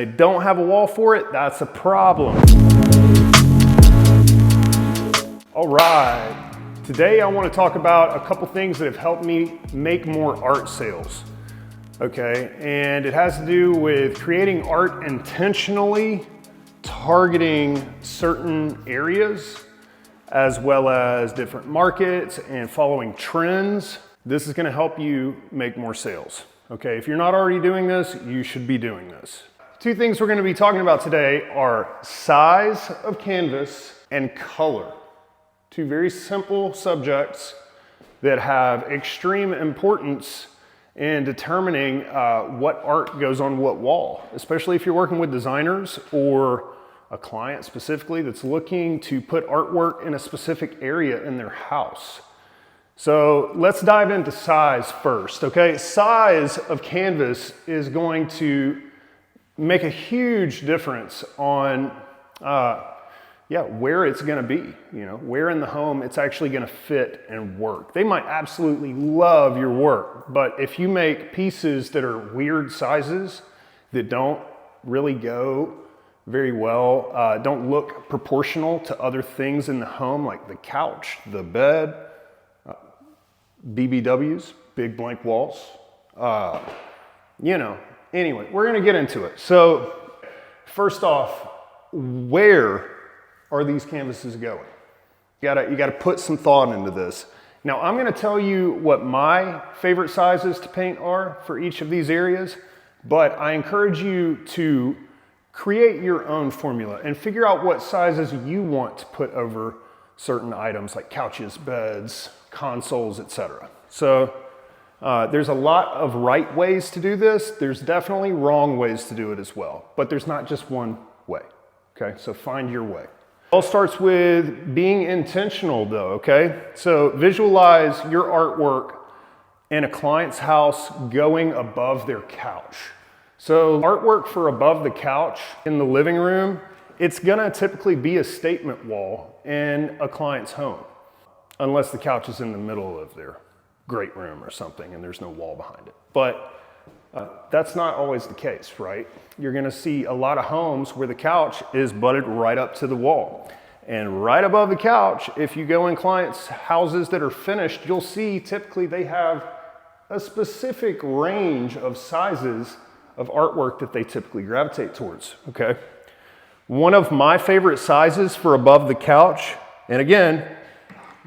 They don't have a wall for it, that's a problem. All right, today I want to talk about a couple things that have helped me make more art sales. Okay, and it has to do with creating art intentionally, targeting certain areas, as well as different markets and following trends. This is going to help you make more sales. Okay, if you're not already doing this, you should be doing this. Two things we're going to be talking about today are size of canvas and color. Two very simple subjects that have extreme importance in determining what art goes on what wall, especially if you're working with designers or a client specifically that's looking to put artwork in a specific area in their house. So let's dive into size first, okay? Size of canvas is going to make a huge difference on where it's gonna be, where in the home it's actually gonna fit and work. They might absolutely love your work, but if you make pieces that are weird sizes that don't really go very well, don't look proportional to other things in the home, like the couch, the bed, BBWs, big blank walls, Anyway, we're gonna get into it. So first off, where are these canvases going? You gotta put some thought into this. Now I'm gonna tell you what my favorite sizes to paint are for each of these areas, but I encourage you to create your own formula and figure out what sizes you want to put over certain items like couches, beds, consoles, etc. So there's a lot of right ways to do this. There's definitely wrong ways to do it as well, but there's not just one way, okay? So find your way. It all starts with being intentional though, okay? So visualize your artwork in a client's house going above their couch. So artwork for above the couch in the living room, it's gonna typically be a statement wall in a client's home, unless the couch is in the middle of their great room or something and there's no wall behind it. But that's not always the case, right? You're gonna see a lot of homes where the couch is butted right up to the wall. And right above the couch, if you go in clients' houses that are finished, you'll see typically they have a specific range of sizes of artwork that they typically gravitate towards, okay? One of my favorite sizes for above the couch, and again,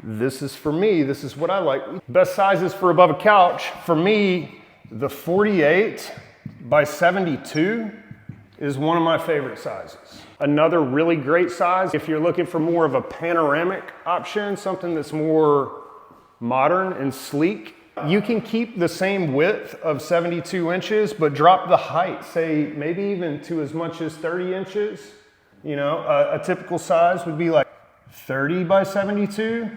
this is for me, this is what I like. Best sizes for above a couch, for me, the 48 by 72 is one of my favorite sizes. Another really great size, if you're looking for more of a panoramic option, something that's more modern and sleek, you can keep the same width of 72 inches, but drop the height, say maybe even to as much as 30 inches. A typical size would be like 30 by 72.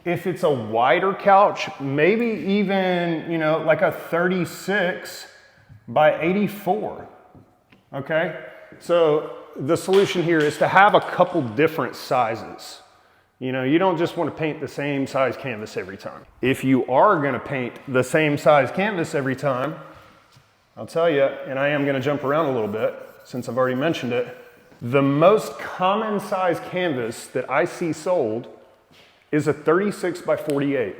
If it's a wider couch, maybe even, like a 36 by 84, okay? So the solution here is to have a couple different sizes. You don't just want to paint the same size canvas every time. If you are gonna paint the same size canvas every time, I'll tell you, and I am gonna jump around a little bit since I've already mentioned it, the most common size canvas that I see sold is a 36 by 48.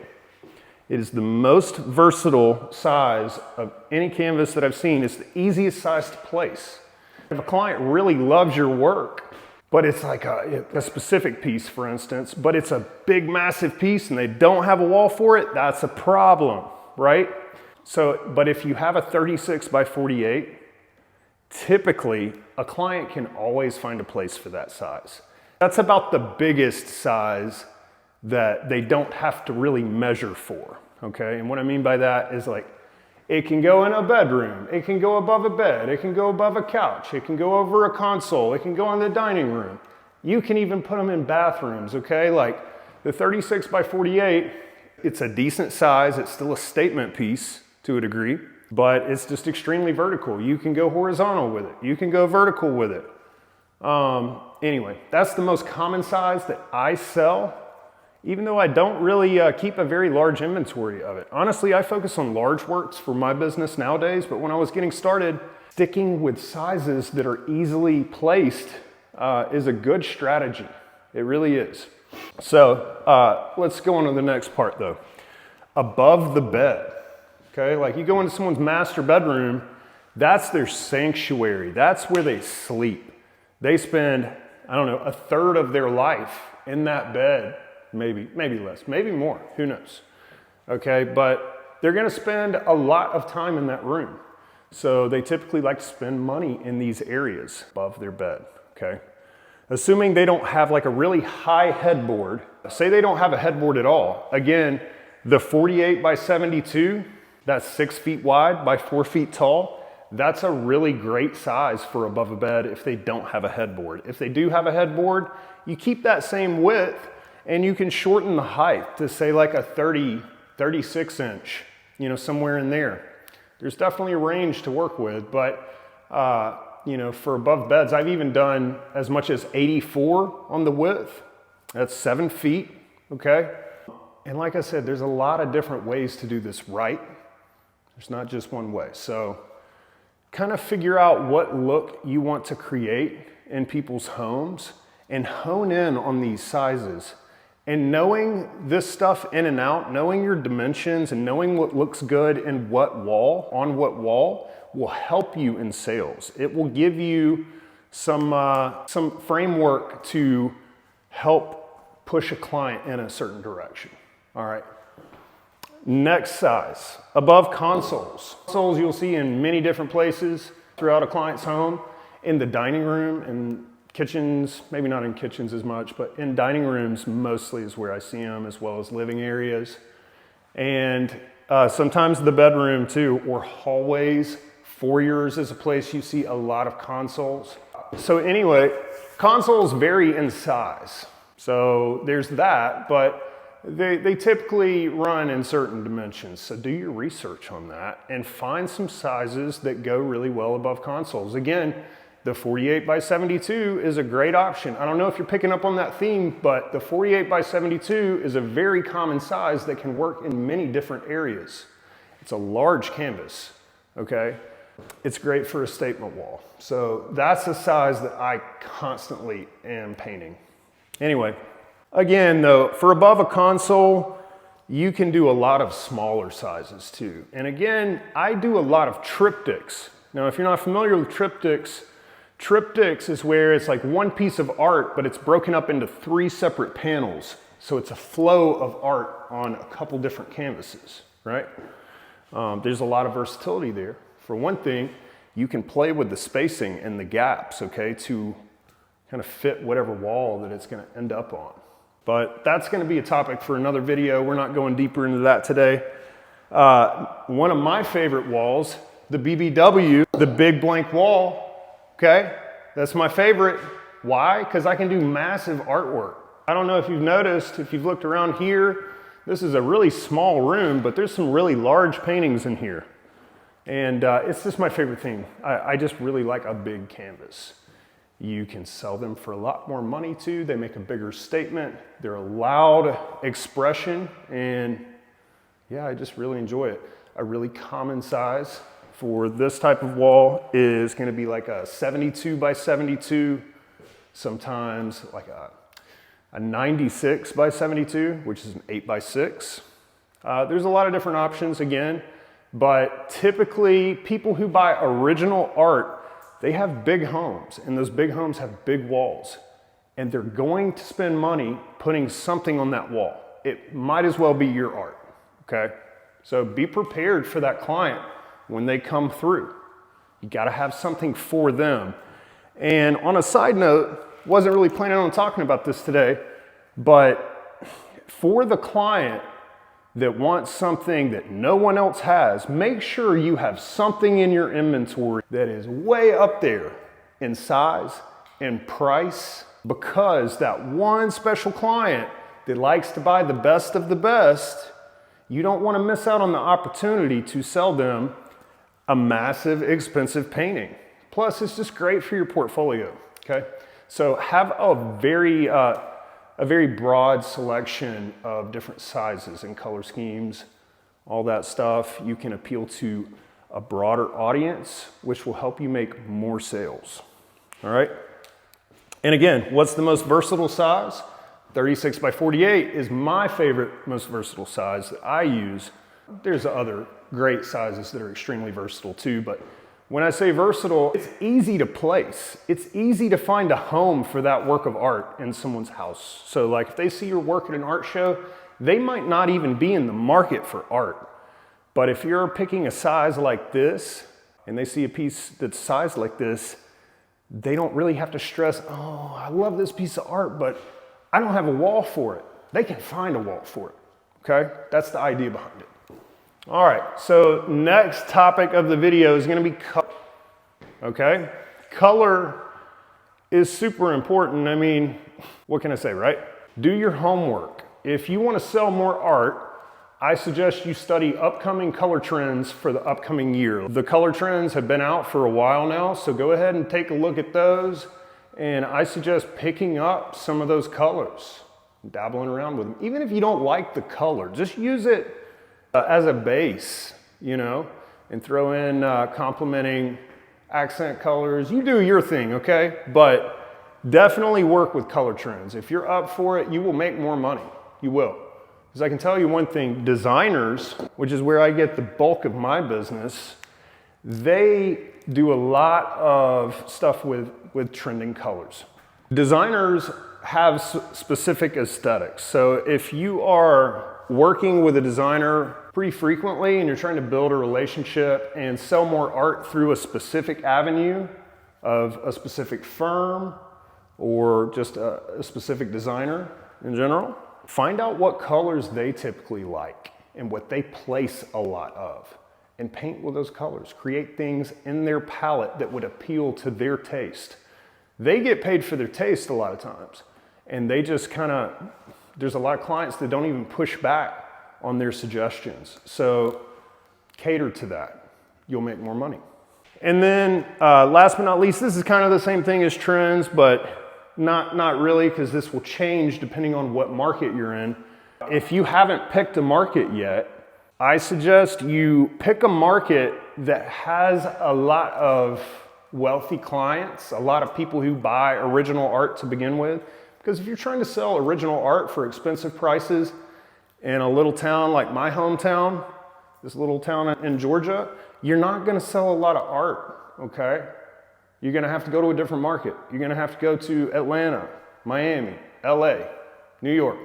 It is the most versatile size of any canvas that I've seen. It's the easiest size to place. If a client really loves your work, but it's like a specific piece, for instance, but it's a big, massive piece and they don't have a wall for it, that's a problem, right? But if you have a 36 by 48, typically a client can always find a place for that size. That's about the biggest size that they don't have to really measure for, okay? And what I mean by that is like, it can go in a bedroom, it can go above a bed, it can go above a couch, it can go over a console, it can go in the dining room. You can even put them in bathrooms, okay? Like the 36 by 48, it's a decent size, it's still a statement piece to a degree, but it's just extremely vertical. You can go horizontal with it, you can go vertical with it. Anyway, that's the most common size that I sell. even though I don't really keep a very large inventory of it. Honestly, I focus on large works for my business nowadays, but when I was getting started, sticking with sizes that are easily placed is a good strategy. It really is. So let's go on to the next part though. Above the bed, okay? Like you go into someone's master bedroom, that's their sanctuary. That's where they sleep. They spend, I don't know, a third of their life in that bed, maybe less, maybe more, who knows? Okay, but they're gonna spend a lot of time in that room. So they typically like to spend money in these areas above their bed, okay? Assuming they don't have like a really high headboard, say they don't have a headboard at all. Again, the 48 by 72, that's 6 feet wide by 4 feet tall. That's a really great size for above a bed if they don't have a headboard. If they do have a headboard, you keep that same width and you can shorten the height to say like a 36 inch, you know, somewhere in there. There's definitely a range to work with, but you know, for above beds, I've even done as much as 84 on the width. That's 7 feet, okay? And like I said, there's a lot of different ways to do this right. There's not just one way. So kind of figure out what look you want to create in people's homes and hone in on these sizes. And knowing this stuff in and out, knowing your dimensions and knowing what looks good in what wall, on what wall, will help you in sales. It will give you some framework to help push a client in a certain direction. All right. Next size, above consoles. Consoles you'll see in many different places throughout a client's home, in the dining room and kitchens, maybe not in kitchens as much, but in dining rooms mostly is where I see them, as well as living areas. And sometimes the bedroom too, or hallways. Foyers is a place you see a lot of consoles. So anyway, consoles vary in size. So there's that, but they typically run in certain dimensions. So do your research on that and find some sizes that go really well above consoles. Again, the 48 by 72 is a great option. I don't know if you're picking up on that theme, but the 48 by 72 is a very common size that can work in many different areas. It's a large canvas, okay? It's great for a statement wall. So that's the size that I constantly am painting. Anyway, again though, for above a console, you can do a lot of smaller sizes too. And again, I do a lot of triptychs. Now, if you're not familiar with triptychs, triptychs is where it's like one piece of art, but it's broken up into 3 separate panels. So it's a flow of art on a couple different canvases, right? There's a lot of versatility there. For one thing, you can play with the spacing and the gaps, okay, to kind of fit whatever wall that it's gonna end up on. But that's gonna be a topic for another video. We're not going deeper into that today. One of my favorite walls, the BBW, the big blank wall, okay? That's my favorite. Why? Because I can do massive artwork. I don't know if you've noticed, if you've looked around here, this is a really small room, but there's some really large paintings in here. And it's just my favorite thing. I just really like a big canvas. You can sell them for a lot more money too. They make a bigger statement. They're a loud expression, and yeah, I just really enjoy it. A really common size for this type of wall is gonna be like a 72 by 72, sometimes like a 96 by 72, which is an 8 by 6. There's a lot of different options again. But typically, people who buy original art, they have big homes, and those big homes have big walls. And they're going to spend money putting something on that wall. It might as well be your art, okay? So be prepared for that client when they come through. You gotta have something for them. And on a side note, wasn't really planning on talking about this today, but for the client that wants something that no one else has, make sure you have something in your inventory that is way up there in size and price, because that one special client that likes to buy the best of the best, you don't want to miss out on the opportunity to sell them a massive, expensive painting. Plus, it's just great for your portfolio, okay? So have a very broad selection of different sizes and color schemes, all that stuff. You can appeal to a broader audience, which will help you make more sales. All right. And again, what's the most versatile size? 36 by 48 is my favorite, most versatile size that I use. There's other great sizes that are extremely versatile too, but when I say versatile, it's easy to place. It's easy to find a home for that work of art in someone's house. So like if they see your work at an art show, they might not even be in the market for art. But if you're picking a size like this and they see a piece that's sized like this, they don't really have to stress, oh, I love this piece of art, but I don't have a wall for it. They can find a wall for it, okay? That's the idea behind it. All right, so next topic of the video is gonna be color, okay? Color is super important. I mean, what can I say, right? Do your homework. If you wanna sell more art, I suggest you study upcoming color trends for the upcoming year. The color trends have been out for a while now, so go ahead and take a look at those. And I suggest picking up some of those colors, dabbling around with them. Even if you don't like the color, just use it as a base, you know, and throw in complementing accent colors. You do your thing, okay? But definitely work with color trends. If you're up for it, you will make more money. You will. Because I can tell you one thing, designers, which is where I get the bulk of my business, they do a lot of stuff with trending colors. Designers have specific aesthetics. So if you are working with a designer pretty frequently and you're trying to build a relationship and sell more art through a specific avenue of a specific firm or just a specific designer in general, find out what colors they typically like and what they place a lot of and paint with those colors. Create things in their palette that would appeal to their taste. They get paid for their taste a lot of times, and they just there's a lot of clients that don't even push back on their suggestions. So cater to that. You'll make more money. And then last but not least, this is kind of the same thing as trends, but not really, because this will change depending on what market you're in. If you haven't picked a market yet, I suggest you pick a market that has a lot of wealthy clients, a lot of people who buy original art to begin with. Because if you're trying to sell original art for expensive prices in a little town like my hometown, this little town in Georgia, you're not gonna sell a lot of art, okay? You're gonna have to go to a different market. You're gonna have to go to Atlanta, Miami, LA, New York.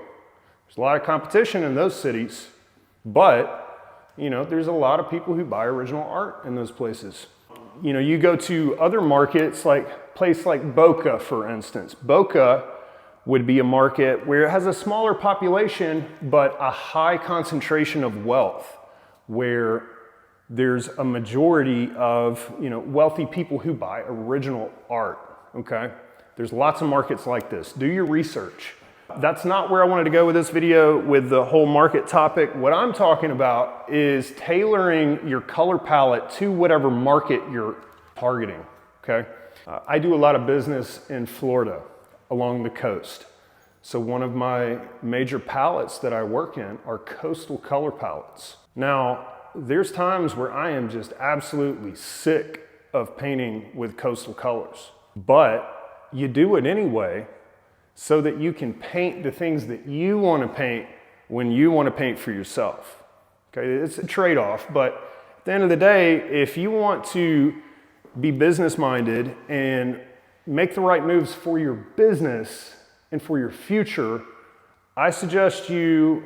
There's a lot of competition in those cities, but you know, there's a lot of people who buy original art in those places. You know, you go to other markets, like a place like Boca, for instance. Boca would be a market where it has a smaller population, but a high concentration of wealth, where there's a majority of, you know, wealthy people who buy original art, okay? There's lots of markets like this. Do your research. That's not where I wanted to go with this video with the whole market topic. What I'm talking about is tailoring your color palette to whatever market you're targeting, okay? I do a lot of business in Florida along the coast. So one of my major palettes that I work in are coastal color palettes. Now, there's times where I am just absolutely sick of painting with coastal colors, but you do it anyway so that you can paint the things that you want to paint when you want to paint for yourself. Okay, it's a trade-off, but at the end of the day, if you want to be business-minded and make the right moves for your business and for your future, I suggest you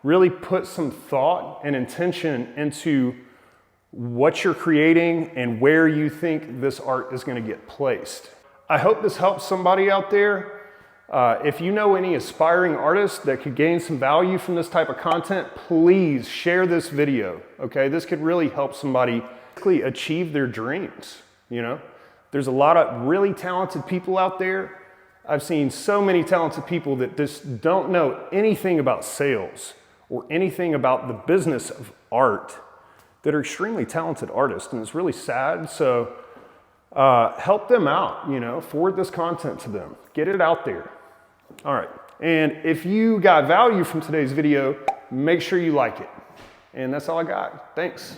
really put some thought and intention into what you're creating and where you think this art is going to get placed. I hope this helps somebody out there. If you know any aspiring artists that could gain some value from this type of content, please share this video, okay? This could really help somebody achieve their dreams, you know? There's a lot of really talented people out there. I've seen so many talented people that just don't know anything about sales or anything about the business of art that are extremely talented artists, and it's really sad. So help them out, forward this content to them, get it out there. All right, and if you got value from today's video, make sure you like it. And that's all I got. Thanks.